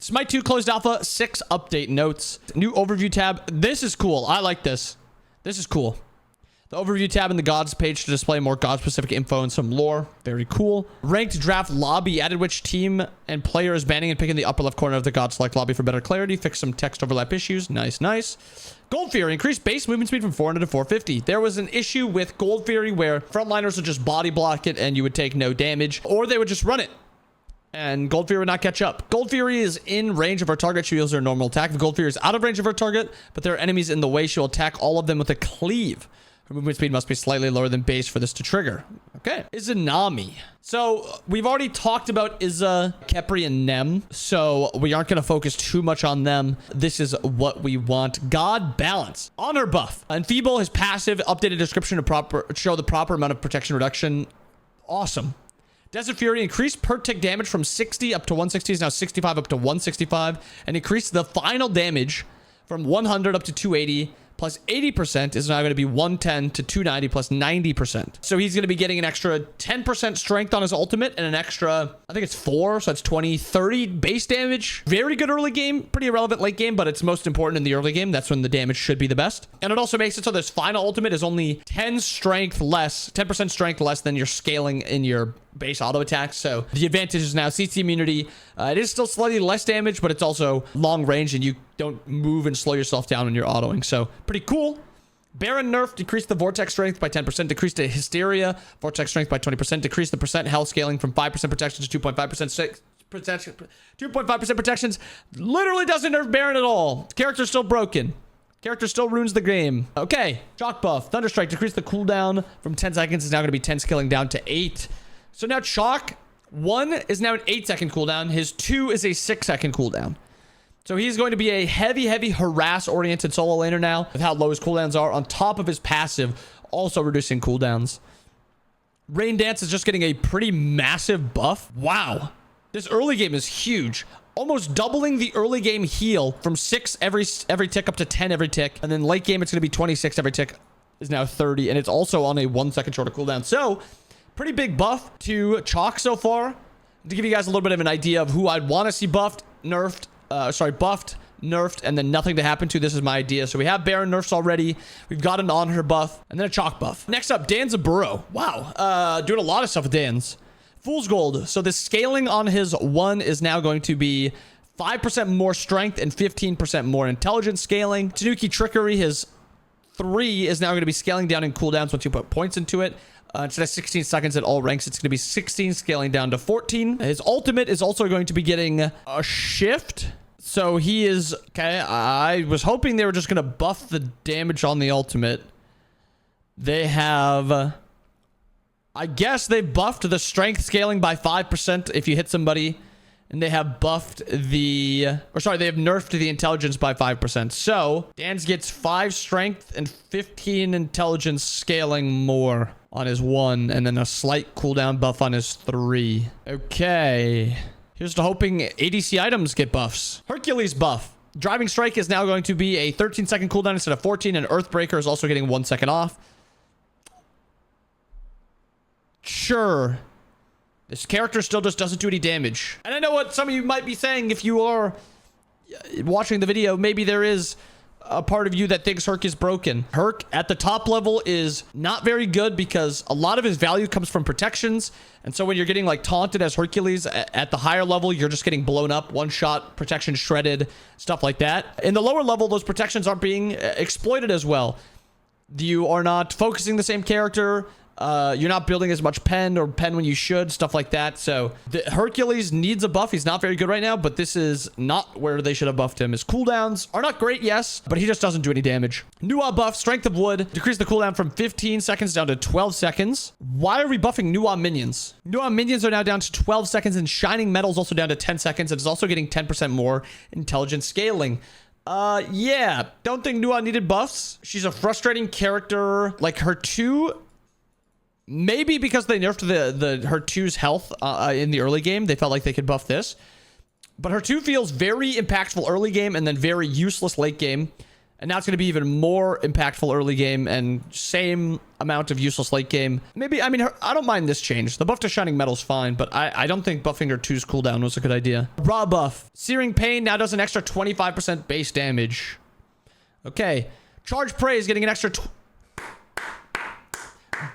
Smite 2 closed alpha, 6 update notes. New overview tab. This is cool. I like this. This is cool. The overview tab in the gods page to display more god-specific info and some lore. Very cool. Ranked draft lobby. Added which team and player is banning and picking the upper left corner of the god select lobby for better clarity. Fix some text overlap issues. Nice, nice. Gold Fury. Increased base movement speed from 400 to 450. There was an issue with Gold Fury where frontliners would just body block it and you would take no damage, or they would just run it and Gold Fury would not catch up. Gold Fury is in range of our target. She wields her normal attack. If Gold Fury is out of range of her target, but there are enemies in the way, she will attack all of them with a cleave. Her movement speed must be slightly lower than base for this to trigger. Okay. IZANAMI. So we've already talked about Iza, KHEPRI, and Nem, so we aren't going to focus too much on them. This is what we want. God Balance. Honor buff. Enfeeble, his passive, updated description to show the proper amount of protection reduction. Awesome. Desert Fury, increased per tick damage from 60 up to 160 is now 65 up to 165, and increased the final damage from 100 up to 280 plus 80% is now going to be 110 to 290 plus 90%. So he's going to be getting an extra 10% strength on his ultimate and an extra, I think it's 4, so that's 20, 30 base damage. Very good early game, pretty irrelevant late game, but it's most important in the early game. That's when the damage should be the best. And it also makes it so this final ultimate is only 10 strength less, 10% strength less than your scaling in your base auto attacks. So the advantage is now CC immunity. It is still slightly less damage, but it's also long range and you don't move and slow yourself down when you're autoing. So pretty cool. Baron nerf, decreased the vortex strength by 10%, decreased the hysteria vortex strength by 20%, decreased the percent health scaling from 5% protection to 2.5% protection. 2.5% protections. Literally doesn't nerf Baron at all. Character's still broken. Character still ruins the game. Okay. Shock buff. Thunderstrike, decreased the cooldown from 10 seconds. Is now going to be 10 scaling down to 8. So now Chalk 1 is now an 8-second cooldown. His 2 is a 6-second cooldown. So he's going to be a heavy harass-oriented solo laner now with how low his cooldowns are, on top of his passive also reducing cooldowns. Rain Dance is just getting a pretty massive buff. Wow. This early game is huge. Almost doubling the early game heal from 6 every tick up to 10 every tick. And then late game, it's going to be 26 every tick. Is now 30. And it's also on a 1-second shorter cooldown. So pretty big buff to Chalk so far. To give you guys a little bit of an idea of who I'd want to see buffed, nerfed, buffed, nerfed, and then nothing to happen to. This is my idea. So we have Baron nerfs already. We've got an Honor buff, and then a Chalk buff. Next up, Dan's a Burrow. Wow. Doing a lot of stuff with Dan's. Fool's Gold. So the scaling on his 1 is now going to be 5% more strength and 15% more intelligence scaling. Tanuki Trickery, his 3 is now going to be scaling down in cooldowns once you put points into it. Instead of 16 seconds at all ranks, it's going to be 16, scaling down to 14. His ultimate is also going to be getting a shift. So he is... Okay, I was hoping they were just going to buff the damage on the ultimate. They have... I guess they buffed the strength scaling by 5% if you hit somebody. And they have buffed the... Or sorry, they have nerfed the intelligence by 5%. So, Dan's gets 5 strength and 15 intelligence scaling more on his 1. And then a slight cooldown buff on his 3. Okay. Here's to hoping ADC items get buffs. Hercules buff. Driving Strike is now going to be a 13-second cooldown instead of 14. And Earthbreaker is also getting 1 second off. Sure. This character still just doesn't do any damage. And I know what some of you might be saying if you are watching the video. Maybe there is a part of you that thinks Herc is broken. Herc at the top level is not very good because a lot of his value comes from protections. And so when you're getting like taunted as Hercules at the higher level, you're just getting blown up, one shot, protection shredded, stuff like that. In the lower level, those protections aren't being exploited as well. You are not focusing the same character. You're not building as much pen or pen when you should, stuff like that. So the Hercules needs a buff. He's not very good right now, but this is not where they should have buffed him. His cooldowns are not great, yes, but he just doesn't do any damage. Nuwa buff, Strength of Wood, decrease the cooldown from 15 seconds down to 12 seconds. Why are we buffing Nuwa minions? Nuwa minions are now down to 12 seconds, and Shining Metal's also down to 10 seconds. It's also getting 10% more intelligence scaling. Yeah, don't think Nuwa needed buffs. She's a frustrating character. Like her 2... Maybe because they nerfed her 2's health in the early game, they felt like they could buff this. But her 2 feels very impactful early game and then very useless late game. And now it's going to be even more impactful early game and same amount of useless late game. Maybe, I mean, I don't mind this change. The buff to Shining Metal is fine, but I don't think buffing her 2's cooldown was a good idea. Raw buff. Searing Pain now does an extra 25% base damage. Okay. Charge Prey is getting an extra...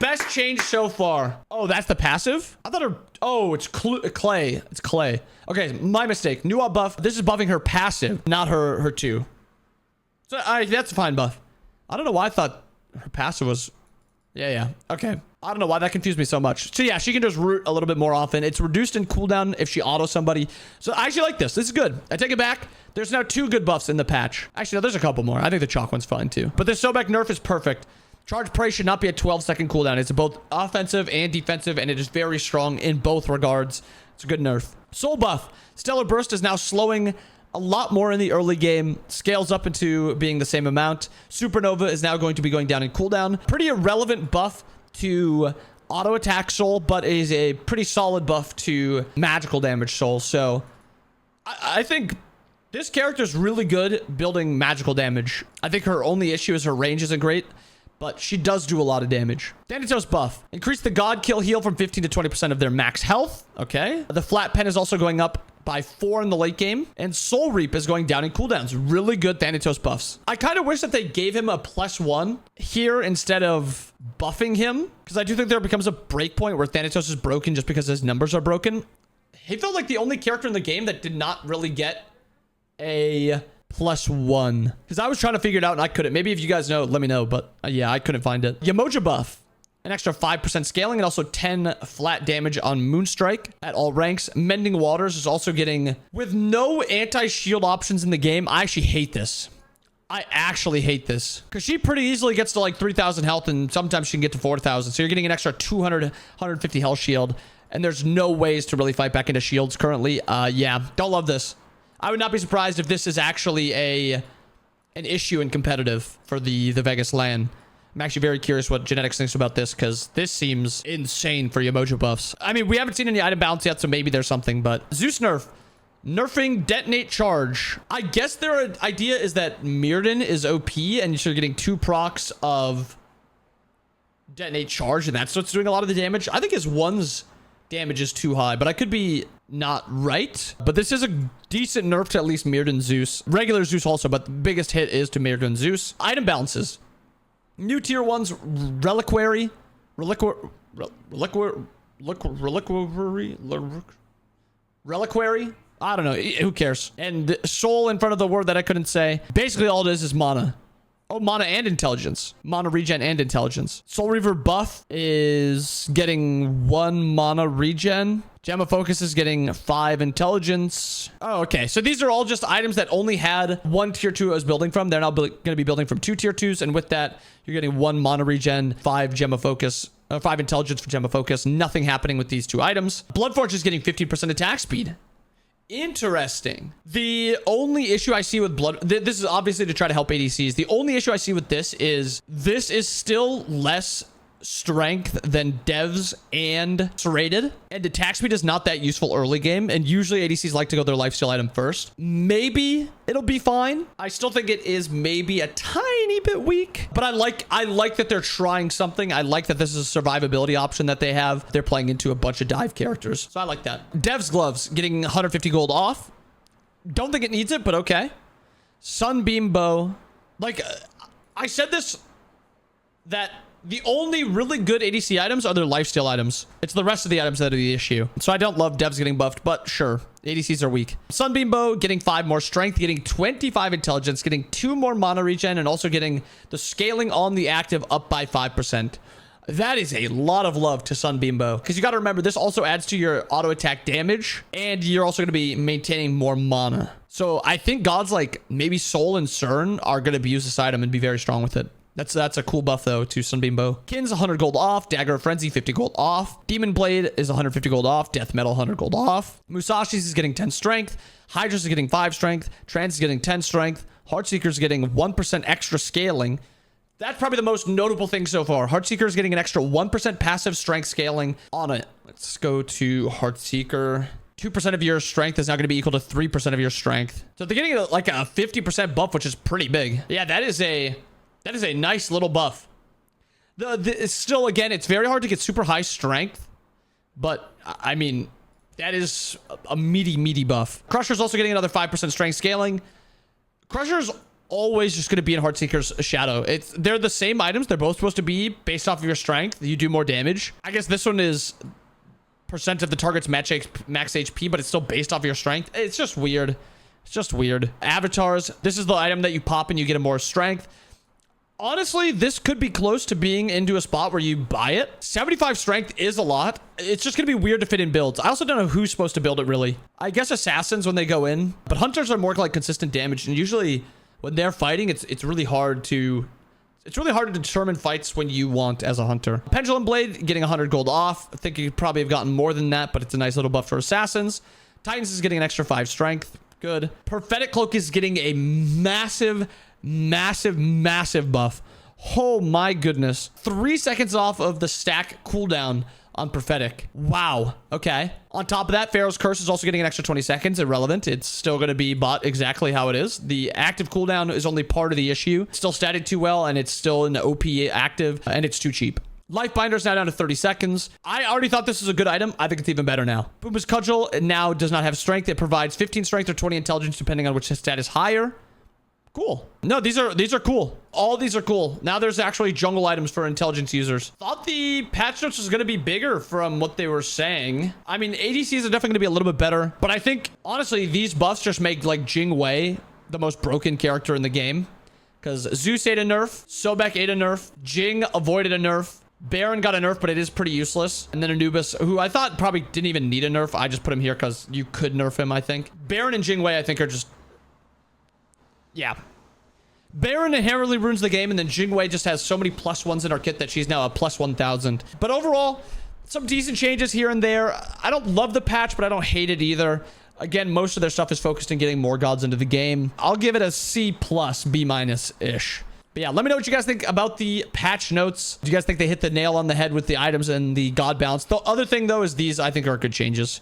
Best change so far. Oh, that's the passive? I thought her... Oh, it's Clay. It's Clay. Okay, my mistake. New buff. This is buffing her passive, not her 2. So that's a fine buff. I don't know why I thought her passive was... Yeah. Okay. I don't know why that confused me so much. So yeah, she can just root a little bit more often. It's reduced in cooldown if she auto somebody. So I actually like this. This is good. I take it back. There's now 2 good buffs in the patch. Actually, no, there's a couple more. I think the chalk one's fine too. But this Sobek nerf is perfect. Charge Prey should not be a 12-second cooldown. It's both offensive and defensive, and it is very strong in both regards. It's a good nerf. Soul buff. Stellar Burst is now slowing a lot more in the early game. Scales up into being the same amount. Supernova is now going to be going down in cooldown. Pretty irrelevant buff to auto attack Soul, but is a pretty solid buff to magical damage Soul. So I think this character is really good building magical damage. I think her only issue is her range isn't great, but she does do a lot of damage. Thanatos buff. Increase the God Kill heal from 15 to 20% of their max health. Okay. The Flat Pen is also going up by 4 in the late game. And Soul Reap is going down in cooldowns. Really good Thanatos buffs. I kind of wish that they gave him a +1 here instead of buffing him, because I do think there becomes a break point where Thanatos is broken just because his numbers are broken. He felt like the only character in the game that did not really get a +1, because I was trying to figure it out and I couldn't. Maybe if you guys know, let me know, but yeah, I couldn't find it. Yamoja buff. An extra 5% scaling and also 10 flat damage on Moonstrike at all ranks. Mending Waters is also getting... With no anti-shield options in the game, I actually hate this. I actually hate this. Because she pretty easily gets to like 3,000 health and sometimes she can get to 4,000. So you're getting an extra 200, 150 health shield. And there's no ways to really fight back into shields currently. Yeah, don't love this. I would not be surprised if this is actually an issue in competitive for the Vegas LAN. I'm actually very curious what Genetics thinks about this, because this seems insane for Yamoja buffs. I mean, we haven't seen any item balance yet, so maybe there's something, but Zeus nerf. Nerfing Detonate Charge. I guess their idea is that Mirrodin is OP, and you're getting 2 procs of Detonate Charge, and that's what's doing a lot of the damage. I think his 1's damage is too high, but I could be not right. But this is a decent nerf to at least Mirrodin Zeus. Regular Zeus also, but the biggest hit is to Mirrodin Zeus. Item balances. New tier 1's Reliquary. Reliquary? I don't know. Who cares? And Soul in front of the word that I couldn't say. Basically, all it is mana. Oh, mana and intelligence. Mana regen and intelligence. Soul Reaver buff is getting 1 mana regen. Gem of Focus is getting 5 intelligence. Oh, okay. So these are all just items that only had 1 tier 2 I was building from. They're now going to be building from 2 tier 2s. And with that, you're getting 1 mana regen, 5 Gem of Focus, 5 intelligence for Gem of Focus. Nothing happening with these 2 items. Bloodforge is getting 15% attack speed. Interesting. The only issue I see with this is obviously to try to help ADCs. The only issue I see with this is still less strength than devs and serrated, and attack speed is not that useful early game, and usually ADCs like to go their lifesteal item first. Maybe it'll be fine. I still think it is maybe a tiny bit weak, but I like that they're trying something. I like that this is a survivability option that they have. They're playing into a bunch of dive characters, so I like that. Devs gloves getting 150 gold off. Don't think it needs it, but okay. Sunbeam bow. Like I said this, that the only really good ADC items are their lifesteal items. It's the rest of the items that are the issue. So I don't love devs getting buffed, but sure. ADCs are weak. Sunbeam bow getting 5 more strength, getting 25 intelligence, getting 2 more mana regen, and also getting the scaling on the active up by 5%. That is a lot of love to Sunbeam bow, because you got to remember this also adds to your auto attack damage, and you're also going to be maintaining more mana. So I think gods like maybe Soul and Cern are going to use this item and be very strong with it. That's a cool buff though to Sunbeam bow. Kin's 100 gold off. Dagger of Frenzy 50 gold off. Demon Blade is 150 gold off. Death Metal 100 gold off. Musashi's is getting 10 strength. Hydra's is getting 5 strength. Trance is getting 10 strength. Heartseeker's getting 1% extra scaling. That's probably the most notable thing so far. Heartseeker is getting an extra 1% passive strength scaling on it. Let's go to Heartseeker. 2% of your strength is now going to be equal to 3% of your strength. So they're getting like a 50% buff, which is pretty big. Yeah, that is a nice little buff. It's still, again, it's very hard to get super high strength, but I mean, that is a meaty buff. Crusher's also getting another 5% strength scaling. Crusher's always just going to be in Heartseeker's shadow. They're the same items. They're both supposed to be based off of your strength. You do more damage. I guess this one is percent of the target's max HP, but it's still based off of your strength. It's just weird. It's just weird. Avatars. This is the item that you pop and you get a more strength. Honestly, this could be close to being into a spot where you buy it. 75 strength is a lot. It's just going to be weird to fit in builds. I also don't know who's supposed to build it, really. I guess assassins when they go in, but hunters are more like consistent damage, and usually when they're fighting, it's really hard to determine fights when you want as a hunter. Pendulum Blade getting 100 gold off. I think you could probably have gotten more than that, but it's a nice little buff for assassins. Titans is getting an extra 5 strength. Good. Prophetic Cloak is getting a massive buff. Oh my goodness. 3 seconds off of the stack cooldown on Prophetic. Wow. Okay. On top of that, Pharaoh's Curse is also getting an extra 20 seconds. Irrelevant. It's still going to be bought exactly how it is. The active cooldown is only part of the issue. It's still statted too well, and it's still in the OP active, and it's too cheap. Life Binder is now down to 30 seconds. I already thought this was a good item. I think it's even better now. Pumbaa's Cudgel now does not have strength. It provides 15 strength or 20 intelligence, depending on which stat is higher. Cool. No, these are cool. All these are cool. Now there's actually jungle items for intelligence users. Thought the patch notes was going to be bigger from what they were saying. I mean, ADCs are definitely going to be a little bit better, but I think, honestly, these buffs just make, like, Jing Wei the most broken character in the game. Because Zeus ate a nerf, Sobek ate a nerf, Jing avoided a nerf, Baron got a nerf, but it is pretty useless. And then Anubis, who I thought probably didn't even need a nerf. I just put him here because you could nerf him, I think. Baron and Jing Wei, I think, are just... yeah. Baron inherently ruins the game, and then Jing Wei just has so many +1s in our kit that she's now a +1000. But overall, some decent changes here and there. I don't love the patch, but I don't hate it either. Again, most of their stuff is focused on getting more gods into the game. I'll give it a C+, B-ish. But yeah, let me know what you guys think about the patch notes. Do you guys think they hit the nail on the head with the items and the god balance? The other thing, though, is these, I think, are good changes.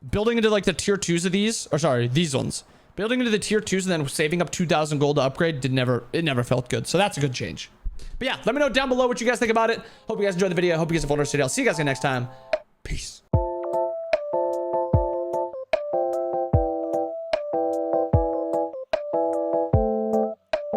Building into, like, the tier 2s of these, or sorry, these ones. Building into the tier 2s and then saving up 2,000 gold to upgrade it never felt good. So that's a good change. But yeah, let me know down below what you guys think about it. Hope you guys enjoyed the video. Hope you guys have fun. I'll see you guys again next time. Peace.